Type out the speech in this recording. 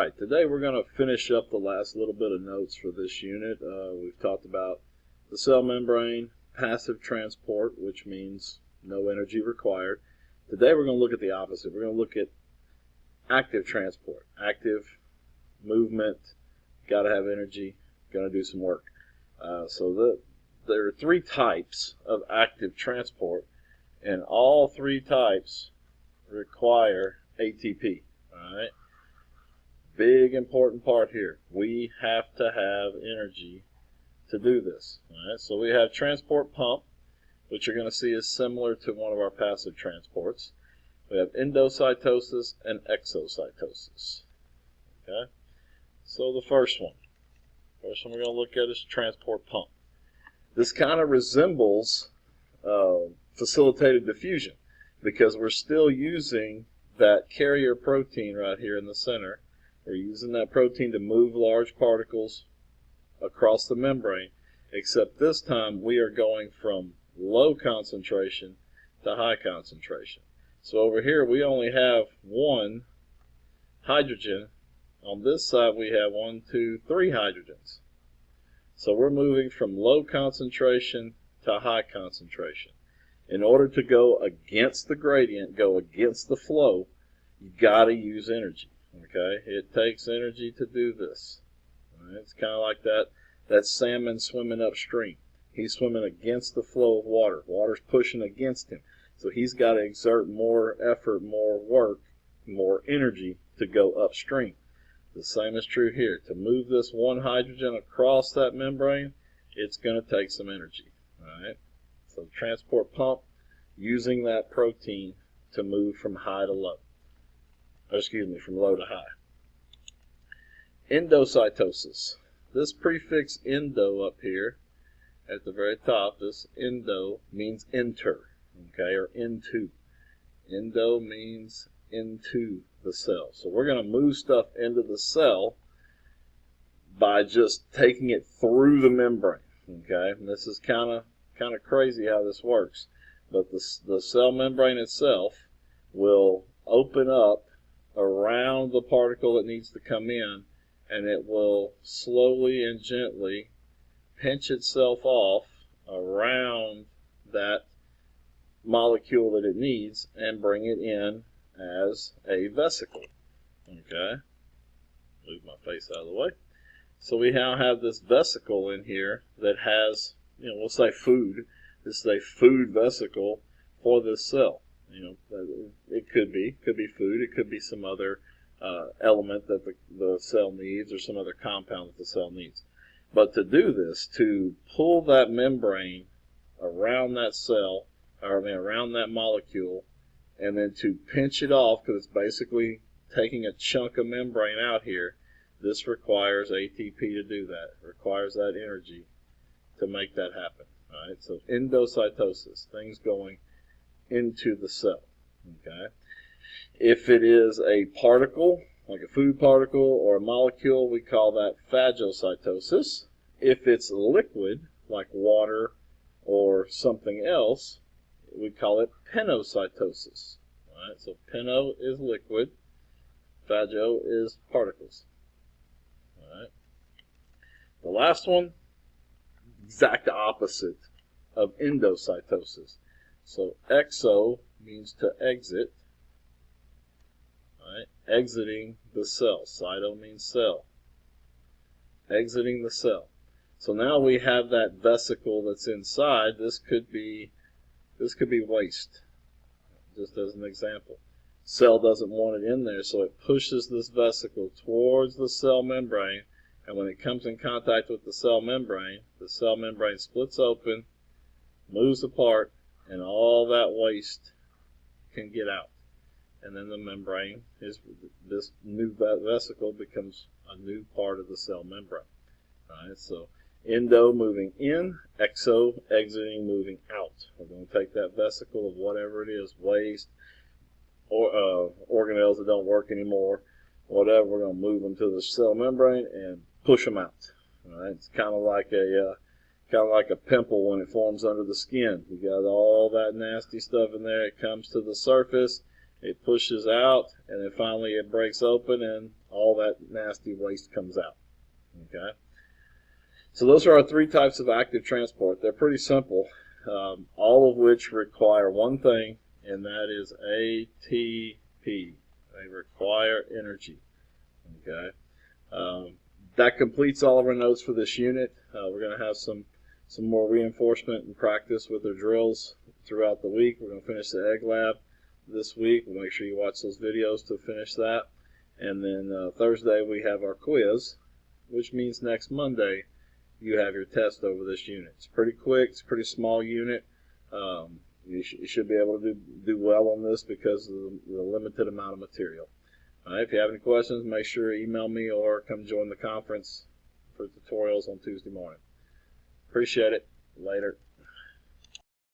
Alright, today we're going to finish up the last little bit of notes for this unit. We've talked about the cell membrane, passive transport, which means no energy required. Today we're going to look at the opposite. We're going to look at active transport, active movement, got to have energy, going to do some work. There are three types of active transport, and all three types require ATP. Alright? Big important part here. We have to have energy to do this. Alright? So we have transport pump, which you're going to see is similar to one of our passive transports. We have endocytosis and exocytosis. Okay? So the first one we're going to look at is transport pump. This kind of resembles facilitated diffusion because we're still using that carrier protein right here in the center. We're using that protein to move large particles across the membrane, except this time we are going from low concentration to high concentration. So over here we only have one hydrogen. On this side we have 1, 2, 3 hydrogens. So we're moving from low concentration to high concentration. In order to go against the gradient, go against the flow, you got to use energy. Okay, it takes energy to do this. Right? It's kind of like that salmon swimming upstream. He's swimming against the flow of water. Water's pushing against him. So he's got to exert more effort, more work, more energy to go upstream. The same is true here. To move this one hydrogen across that membrane, it's going to take some energy. All right? So the transport pump, using that protein to move from high to low. From low to high. Endocytosis. This prefix endo up here at the very top, this endo means enter, okay, or into. Endo means into the cell. So we're going to move stuff into the cell by just taking it through the membrane, okay? And this is kind of crazy how this works, but the cell membrane itself will open up around the particle that needs to come in, and it will slowly and gently pinch itself off around that molecule that it needs and bring it in as a vesicle. Okay, move my face out of the way. So we now have this vesicle in here that has, we'll say food. This is a food vesicle for this cell. It could be food, it could be some other element that the cell needs, or some other compound that the cell needs. But to do this, to pull that membrane around that cell, around that molecule, and then to pinch it off, because it's basically taking a chunk of membrane out here, this requires ATP to do that. It requires that energy to make that happen. All right? So endocytosis, things going into the cell. Okay. If it is a particle, like a food particle or a molecule, we call that phagocytosis. If it's liquid, like water or something else, we call it penocytosis. All right. So peno is liquid, phago is particles. All right. The last one, exact opposite of endocytosis. So exo means to exit, right? Exiting the cell. Cyto means cell. Exiting the cell. So now we have that vesicle that's inside. This could be waste, just as an example. Cell doesn't want it in there, so it pushes this vesicle towards the cell membrane, and when it comes in contact with the cell membrane splits open, moves apart, and all that waste can get out. And then the membrane, this new vesicle becomes a new part of the cell membrane. All right, so endo moving in, exo exiting, moving out. We're going to take that vesicle of whatever it is, waste, or organelles that don't work anymore, whatever, we're going to move them to the cell membrane and push them out. All right, it's kind of like a pimple when it forms under the skin. You got all that nasty stuff in there. It comes to the surface. it pushes out, and then finally it breaks open, and all that nasty waste comes out. Okay. So those are our three types of active transport. They're pretty simple, all of which require one thing, and that is ATP. They require energy. Okay. That completes all of our notes for this unit. We're going to have some more reinforcement and practice with our drills throughout the week. We're going to finish the egg lab this week. We'll make sure you watch those videos to finish that. And then Thursday we have our quiz, which means next Monday you have your test over this unit. It's pretty quick. It's a pretty small unit. You should be able to do well on this because of the limited amount of material. All right, if you have any questions, make sure to email me or come join the conference for tutorials on Tuesday morning. Appreciate it. Later.